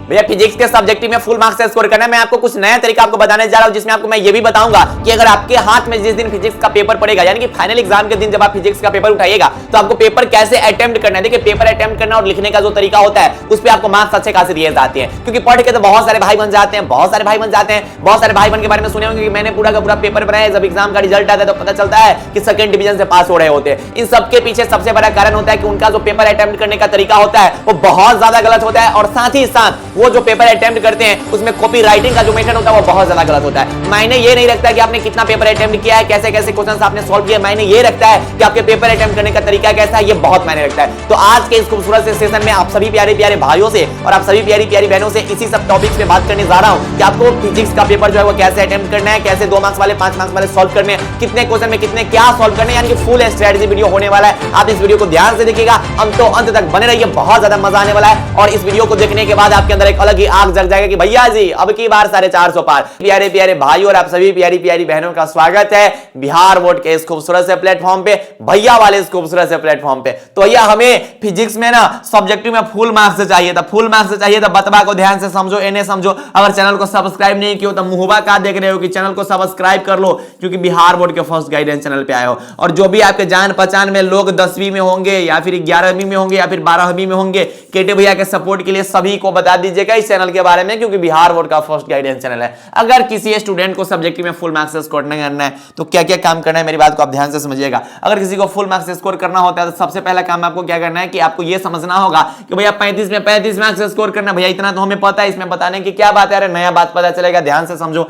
भैया फिजिक्स के सब्जेक्टिव में फुल मार्क्स से स्कोर करना है। मैं आपको कुछ नया तरीका आपको बताने जा रहा हूं, जिसमें आपको मैं ये भी बताऊंगा कि अगर आपके हाथ में जिस दिन फिजिक्स का पेपर पड़ेगा, यानी कि फाइनल एग्जाम के दिन जब आप फिजिक्स का पेपर उठाइएगा, तो आपको पेपर कैसे अटेम्प्ट करना है। देखिए पेपर अटेम्प्ट करना और लिखने का जो तरीका होता है उस पर आपको मार्क्स अच्छे खासे दिए जाते हैं, क्योंकि पढ़ के तो बहुत सारे भाई बन जाते हैं, बहुत सारे भाई बन के बारे में सुने होंगे कि मैंने पूरा का पूरा पेपर बनाया, जब एग्जाम का रिजल्ट आता है तो पता चलता है कि सेकंड डिवीजन से पास हो रहे होते हैं। इन सबके पीछे सबसे बड़ा कारण होता है कि उनका जो पेपर अटेम्प्ट करने का तरीका होता है वो बहुत ज्यादा गलत होता है, और साथ ही साथ वो जो पेपर अटेम्प्ट करते हैं उसमें कॉपी राइटिंग का जो मेथड होता है वो बहुत ज्यादा गलत होता है। मायने ये नहीं रखता है कि आपने कितना पेपर अटेम्प्ट किया है, कैसे कैसे क्वेश्चंस आपने सॉल्व किए, मायने ये रखता है कि आपके पेपर अटेम्प्ट करने का तरीका कैसा है, ये बहुत मायने रखता है। तो आज के इस खूबसूरत से सेशन में आप सभी प्यारे प्यारे भाइयों से और आप सभी प्यारी प्यारी बहनों से इसी सब टॉपिक्स पे बात करने जा रहा हूं कि आपको फिजिक्स का पेपर जो है वो कैसे अटेम्प्ट करना है, कैसे 2 मार्क्स वाले 5 मार्क्स वाले सॉल्व करने हैं, कितने क्वेश्चन में कितने क्या सॉल्व करने, यानी कि फुल स्ट्रेटजी वीडियो होने वाला है। आप इस वीडियो को ध्यान से देखिएगा, अंत तक बने रहिए, बहुत ज्यादा मजा आने वाला है। और इस वीडियो को देखने के बाद आपके अंदर एक अलग ही आग जग जाएगा कि भैया जी अब की बार 450 पार। प्यारे प्यारे भाई और आप सभी प्यारी प्यारी बहनों का स्वागत है बिहार बोर्ड के इस खूबसूरत से प्लेटफॉर्म पे, भैया वाले इस खूबसूरत से प्लेटफॉर्म पे। तो भैया हमें फिजिक्स में ना सब्जेक्टिव में फुल मार्क्स से चाहिए था, फुल मार्क्स से चाहिए था। बतबा को ध्यान से समझो, इन्हें समझो। अगर चैनल को सब्सक्राइब नहीं किया तो मुहबा का देख रहे हो कि चैनल को सब्सक्राइब कर लो, क्योंकि बिहार बोर्ड के फर्स्ट गाइडेंस चैनल पे आए हो। और जो भी आपके जान पहचान में लोग 10वीं में होंगे या फिर 11वीं में होंगे या फिर 12वीं में होंगे, केटे भैया के सपोर्ट के लिए सभी को बता दीजिएगा इस चैनल के बारे में, क्योंकि बिहार बोर्ड का फर्स्ट गाइडेंस चैनल है। अगर किसी स्टूडेंट को सब्जेक्टिव में फुल मार्क्स स्कोर नहीं करना है तो क्या क्या काम करना है, मेरी बात को आप ध्यान से समझिएगा। अगर किसी को फुल मार्क्स स्कोर करना होता है तो सबसे पहला काम आपको क्या करना है कि आपको यह समझना होगा कि भैया 35 में 35 मार्क्स स्कोर करना। भैया इतना तो हमें पता है, इसमें बताने की क्या बात है, अरे नया बात पता चलेगा, ध्यान से समझो।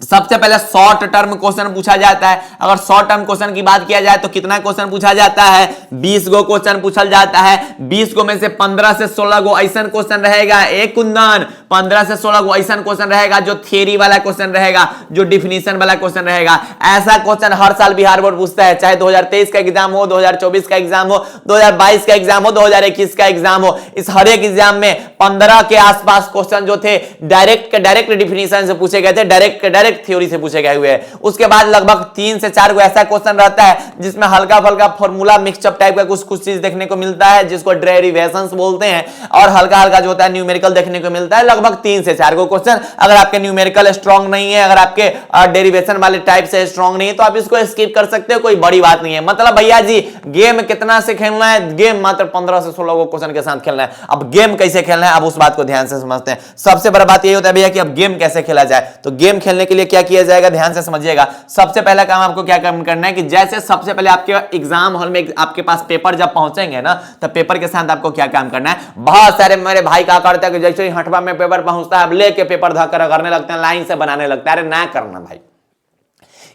सबसे पहले शॉर्ट टर्म क्वेश्चन पूछा जाता है। अगर शॉर्ट टर्म क्वेश्चन की बात किया जाए तो कितना क्वेश्चन पूछा जाता है, 20 गो क्वेश्चन पूछा जाता है। 20 गो में से 15 से 16 गो ऐसा क्वेश्चन रहेगा, एक कुंदन 15 से 16 गो ऐसा क्वेश्चन रहेगा जो थियरी वाला क्वेश्चन रहेगा, जो डिफिनीशन वाला क्वेश्चन रहेगा। ऐसा क्वेश्चन हर साल बिहार बोर्ड पूछता है, चाहे 2023 का एग्जाम हो, 2024 का एग्जाम हो, 2022 का एग्जाम हो, 2021 का एग्जाम हो। इस हर एक एग्जाम में 15 के आसपास क्वेश्चन जो थे डायरेक्ट डिफिनीशन से पूछे गए थे, डायरेक्ट थ्योरी से पूछे गए हुए हैं। उसके बाद लगभग 3 से 4 को ऐसा क्वेश्चन रहता है जिसमें हल्का फल्का फॉर्मूला मिक्सअप टाइप का कुछ चीज देखने को मिलता है, जिसको डेरिवेशंस बोलते हैं, और हल्का हल्का जो होता है न्यूमेरिकल देखने को मिलता है। लगभग 3 से 4 को क्वेश्चन। अगर आपके न्यूमेरिकल स्ट्रांग नहीं है, अगर आपके डेरिवेशन वाले टाइप से स्ट्रांग नहीं है तो आप इसको स्किप कर सकते हो, कोई बड़ी बात नहीं है। मतलब भैया जी गेम कितना से खेलना है, गेम मात्र 15 से 16 को क्वेश्चन के साथ खेलना है। अब गेम कैसे खेलना है, अब उस बात को ध्यान से समझते हैं। सबसे बड़ा बात यही होता है भैया कि अब गेम कैसे खेला जाए। तो गेम खेलने के लिए क्या किया जाएगा, ध्यान से समझिएगा। सबसे पहला काम आपको क्या काम करना है कि जैसे सबसे पहले आपके एग्जाम हॉल में आपके पास पेपर जब पहुंचेंगे ना, तो पेपर के साथ आपको क्या काम करना है। बहुत सारे मेरे भाई क्या करते हैं कि जैसे ही हटवा में पेपर पहुंचता है अब लेके पेपर धक्का करने लगते हैं, लाइन से बनाने लगते हैं। अरे ना करना भाई,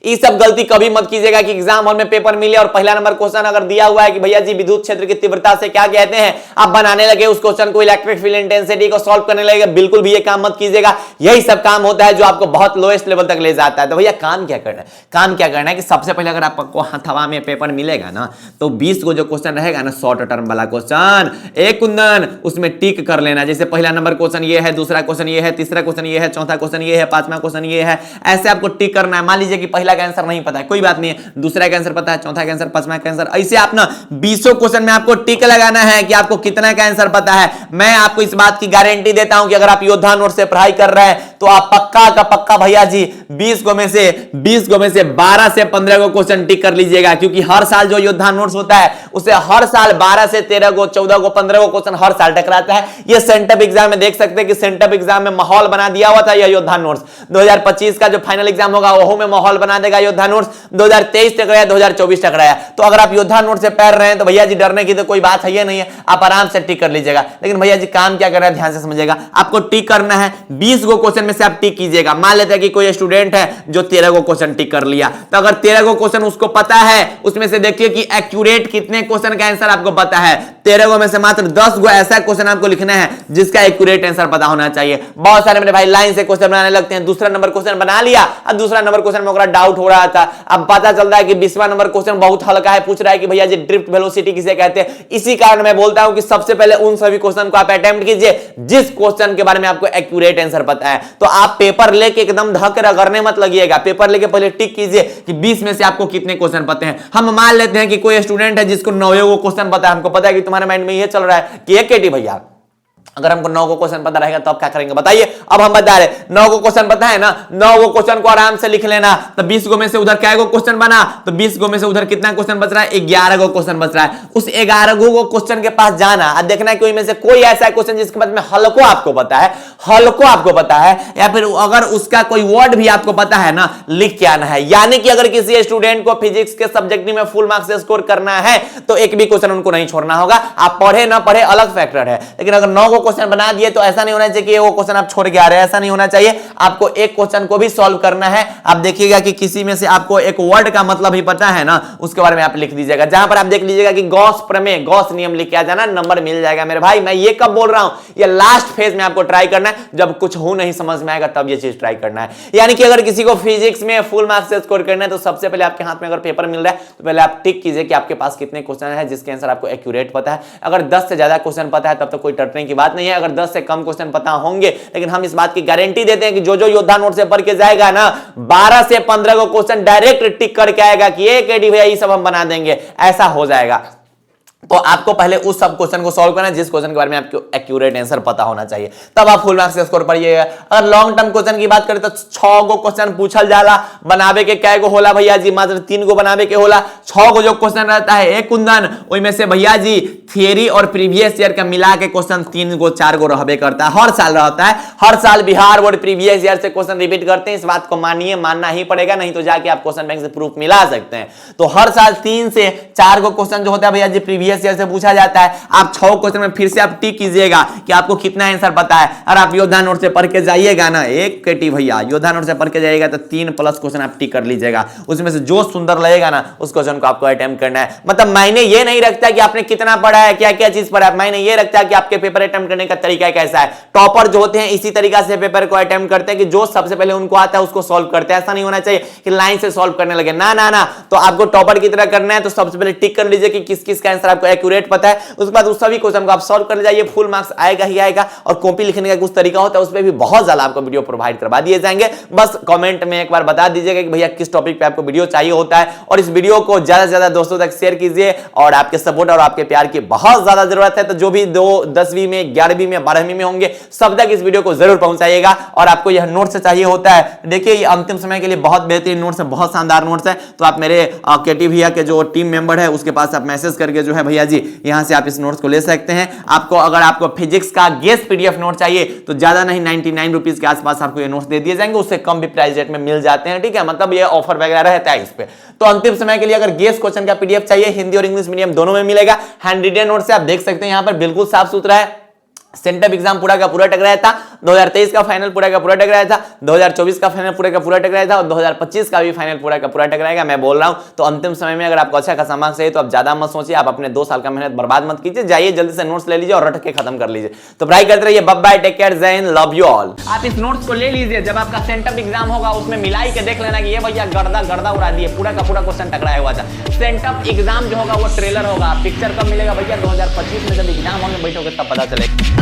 ये सब गलती कभी मत कीजिएगा कि एग्जाम हॉल में पेपर मिले और पहला नंबर क्वेश्चन अगर दिया हुआ है कि भैया जी विद्युत क्षेत्र की तीव्रता से क्या कहते हैं, आप बनाने लगे उस क्वेश्चन को, इलेक्ट्रिक फील्ड इंटेंसिटी को सॉल्व करने लगे। बिल्कुल भी ये काम मत कीजिएगा। यही सब काम होता है जो आपको बहुत लोएस्ट लेवल तक ले जाता है। तो भैया काम क्या करना है, काम क्या करना है कि सबसे पहले अगर आपको हथवा में पेपर मिलेगा ना तो 20 को जो क्वेश्चन रहेगा ना शॉर्ट टर्म वाला क्वेश्चन, एक कुंदन उसमें टिक कर लेना। जैसे पहला नंबर क्वेश्चन ये है, दूसरा क्वेश्चन ये है, तीसरा क्वेश्चन ये है, चौथा क्वेश्चन ये है, पांचवा क्वेश्चन ये है, ऐसे आपको टिक करना है। मान लीजिए कि पहला का आंसर नहीं पता है, कोई बात नहीं है, दूसरा का आंसर पता है, चौथा का आंसर, पांचवा का आंसर, ऐसे आप ना 20 क्वेश्चन में आपको टिक लगाना है कि आपको कितना का आंसर पता है। मैं आपको इस बात की गारंटी देता हूं कि अगर आप योद्धा नोट से पढ़ाई कर रहे हैं तो आप पक्का का पक्का भैया जी 20 को में से 12 से 15 को क्वेश्चन टिक कर लीजिएगा, क्योंकि हर साल जो योद्धा नोट्स होता है उसे हर साल 12 से 13 को, 14 को, 15 को क्वेश्चन हर साल टकराता है। ये सेंटअप एग्जाम में देख सकते हैं कि सेंटअप एग्जाम में माहौल बना दिया हुआ था यह योद्धा नोट्स। 2025 का जो फाइनल एग्जाम होगा वो में माहौल बना देगा योद्धा नोट्स। 2023 टकराया, 2024 टकराया। तो अगर आप योद्धा नोट से पढ़ रहे हैं तो भैया जी डरने की तो कोई बात है नहीं है, आप आराम से टिक कर लीजिएगा। लेकिन भैया जी काम क्या कर रहे हैं, ध्यान से समझिएगा। आपको टिक करना है 20 गो क्वेश्चन में से आप टिक कीजिएगा। मान लेते हैं कि कोई स्टूडेंट है जो 13 गो क्वेश्चन टिक कर लिया, तो अगर 13 गो क्वेश्चन उसको पता है, उसमें से देखिए कि एक्यूरेट कितने क्वेश्चन का आंसर आपको पता है। 13 गो में से मात्र 10 गो ऐसा क्वेश्चन आपको लिखना है जिसका एक्यूरेट आंसर पता होना चाहिए। बहुत सारे मेरे भाई लाइन से क्वेश्चन बनाने लगते हैं, दूसरा नंबर क्वेश्चन बना लिया और दूसरा नंबर क्वेश्चन में डाउट हो रहा था, अब पता चलता है कि 20वां नंबर क्वेश्चन बहुत हल्का है, पूछ रहा है कि भैया जी ड्रिफ्ट वेलोसिटी किसे कहते हैं। इसी कारण मैं बोलता हूं कि सबसे पहले उन सभी क्वेश्चन को आप अटेम्प्ट कीजिए जिस क्वेश्चन के बारे में आपको एक्यूरेट आंसर पता है। तो आप पेपर लेके एकदम धक रगड़ने मत लगिएगा, पेपर लेके पहले टिक कीजिए कि 20 में से आपको कितने क्वेश्चन पते हैं। हम मान लेते हैं कि कोई स्टूडेंट है जिसको 9 क्वेश्चन पता है, हमको पता है कि तुम्हारे माइंड में ये चल रहा है कि एक केटी भैया अगर हमको 9 को क्वेश्चन पता रहेगा तो आप क्या करेंगे बताइए। अब हम बता रहे 9 को क्वेश्चन पता है ना, 9 को क्वेश्चन को आराम से लिख लेना। तो 20 को में से उधर क्या को क्वेश्चन बना, तो 20 को में से उधर कितना क्वेश्चन बच रहा है, 11 को क्वेश्चन बच रहा है। उस 11 को क्वेश्चन के पास जाना और देखना है कोई में से कोई ऐसा क्वेश्चन जिसके बाद में हल को आपको पता है, हल को आपको पता है, या फिर अगर उसका कोई वर्ड भी आपको पता है ना, लिख के आना है। यानी कि अगर किसी स्टूडेंट को फिजिक्स के सब्जेक्ट में फुल मार्क्स से स्कोर करना है तो एक भी क्वेश्चन उनको नहीं छोड़ना होगा। आप पढ़े ना पढ़े अलग फैक्टर है, लेकिन अगर 9 को क्वेश्चन बना दिए तो ऐसा नहीं होना चाहिए कि वो क्वेश्चन आप छोड़ के आ रहे हैं, ऐसा नहीं होना चाहिए। आपको एक क्वेश्चन को भी सॉल्व करना है। आप देखिएगा कि किसी में से आपको एक वर्ड का मतलब ही पता है ना, उसके बारे में आप लिख दीजिएगा। जहां पर आप देख लीजिएगा कि गॉस प्रमेय, गॉस नियम लिख के आ जाना, नंबर मिल जाएगा मेरे भाई। मैं ये कब बोल रहा हूं, ये लास्ट फेज में आपको ट्राई करना है, जब कुछ हो नहीं समझ में आएगा तब ये चीज ट्राई करना है। यानी कि अगर किसी को फिजिक्स में फुल मार्क्स से स्कोर करना है तो सबसे पहले आपके हाथ में अगर पेपर मिल रहा है तो पहले आप टिक कीजिए कि आपके पास कितने क्वेश्चन है जिसके आंसर आपको एक्यूरेट पता है। अगर 10 से ज्यादा क्वेश्चन पता है तब तो कोई डरने की बात नहीं है। अगर 10 से कम क्वेश्चन पता होंगे, लेकिन हम इस बात की गारंटी देते हैं कि जो योद्धा नोट से पढ़ के जाएगा ना, 12 से 15 को क्वेश्चन डायरेक्ट टिक करके आएगा कि ये केडी भैया ये सब हम बना देंगे, ऐसा हो जाएगा। तो आपको पहले उस सब क्वेश्चन को सॉल्व करना है जिस क्वेश्चन के बारे में आपको एक्यूरेट आंसर पता होना चाहिए, तब आप फुल मार्क्स से स्कोर पढ़िएगा। अगर लॉन्ग टर्म क्वेश्चन की बात करें तो 6 गो क्वेश्चन पूछल जाला, बनावे के क्या को होला भैया जी, मात्र 3 गो बनावे के होला। 6 गो जो क्वेश्चन रहता है एक कुंदन, उसमें से भैया जी थियरी और प्रीवियस ईयर का मिला के क्वेश्चन 3 गो 4 गो रहबे करता है, हर साल रहता है। हर साल बिहार बोर्ड प्रीवियस ईयर से क्वेश्चन रिपीट करते हैं, इस बात को मानिए, मानना ही पड़ेगा, नहीं तो जाके आप क्वेश्चन बैंक से प्रूफ मिला सकते हैं। तो हर साल 3 से 4 गो क्वेश्चन जो होता है भैया जी प्रीवियस ईयर से पूछा जाता है। आप 6 क्वेश्चन में फिर से आप टिक कीजिएगा कि आपको कितना आंसर पता है। और आप योद्धा नोट से पढ़ के जाइएगा ना, एक केटी भैया योद्धा नोट से पढ़ के जाइएगा तो 3+ क्वेश्चन आप टिक कर लीजिएगा। उसमें से जो सुंदर लगेगा ना उस क्वेश्चन को आपको अटेम्प्ट करना है। मतलब मायने ये नहीं रखता कि आपने कितना पढ़ा है, क्या क्या चीज पढ़ा है, मायने ये रखता है कि आपके पेपर अटेम्प्ट करने का तरीका कैसा है। टॉपर जो होते हैं इसी तरीका से पेपर को अटेम्प्ट करते हैं कि जो सबसे पहले उनको आता है उसको सॉल्व करते हैं। ऐसा नहीं होना चाहिए कि लाइन से सॉल्व करने लगे, ना ना ना। तो आपको टॉपर की तरह करना है तो सबसे पहले टिक कर लीजिए कि किस किस का आंसर आपको एक्यूरेट पता है। उसके बाद उस सभी क्वेश्चन को आप सॉल्व कर जाइए, फुल मार्क्स आएगा ही आएगा। और कॉपी लिखने का कुछ तरीका होता है, उस पर भी बहुत ज्यादा आपको वीडियो प्रोवाइड करवा दिए जाएंगे। बस कमेंट में एक बार बता दीजिएगा कि भैया किस टॉपिक पे आपको वीडियो चाहिए होता है, और इस वीडियो को ज्यादा से ज्यादा दोस्तों तक शेयर कीजिए। और आपके सपोर्ट और आपके प्यार की बहुत ज्यादा जरूरत है। तो जो भी 10वीं में, 11वीं में, 12वीं में होंगे सब तक इस वीडियो को जरूर पहुंचाइएगा। और आपको यह नोट से चाहिए होता है, देखिए ये अंतिम समय के लिए बहुत बेहतरीन नोट्स है, बहुत शानदार नोट्स है। तो आप मेरे केटी भैया के जो टीम मेंबर है उसके पास आप मैसेज करके जो है भैया जी यहां से आप इस नोट्स को ले सकते हैं। आपको अगर आपको फिजिक्स का गेस पीडीएफ नोट चाहिए तो ज्यादा नहीं 99 रुपीज के आसपास आपको ये नोट्स दे दिए जाएंगे, उससे कम भी प्राइस रेट में मिल जाते हैं, ठीक है। मतलब ये ऑफर वगैरह रहता है इस पे। तो अंतिम समय के लिए अगर गेस क्वेश्चन का पीडीएफ चाहिए, हिंदी और इंग्लिश मीडियम दोनों में मिलेगा। हैंड रिटेन नोट से आप देख सकते हैं यहां पर बिल्कुल साफ सुथरा है। सेंटअप एग्जाम पूरा का पूरा टकराया था, 2023 का फाइनल पूरा का पूरा टकराया था, 2024 का फाइनल पूरा का पूरा टकराया था, और 2025 का भी फाइनल पूरा का पूरा टकराएगा। मैं बोल रहा हूं तो अंतिम समय में अगर आपको अच्छा खासा मार्क्स चाहिए तो आप ज्यादा मत सोचिए, आप अपने 2 साल का मेहनत बर्बाद मत कीजिए, जाइए जल्दी से नोट्स ले लीजिए और रट के खत्म कर लीजिए। तो पढ़ाई करते रहिए, बाय बाय, टेक केयर, जय हिंद, लव यू ऑल। आप इस नोट्स को ले लीजिए, जब आपका सेंटअप एग्जाम होगा उसमें मिलाई के देख लेना कि ये भैया गर्दा गर्दा उड़ा दिए, पूरा का पूरा क्वेश्चन टकराया हुआ था। सेंटअप एग्जाम जो होगा वो ट्रेलर होगा, पिक्चर कब मिलेगा भैया 2025 में, जब एग्जाम होंगे बैठोगे तब पता चलेगा।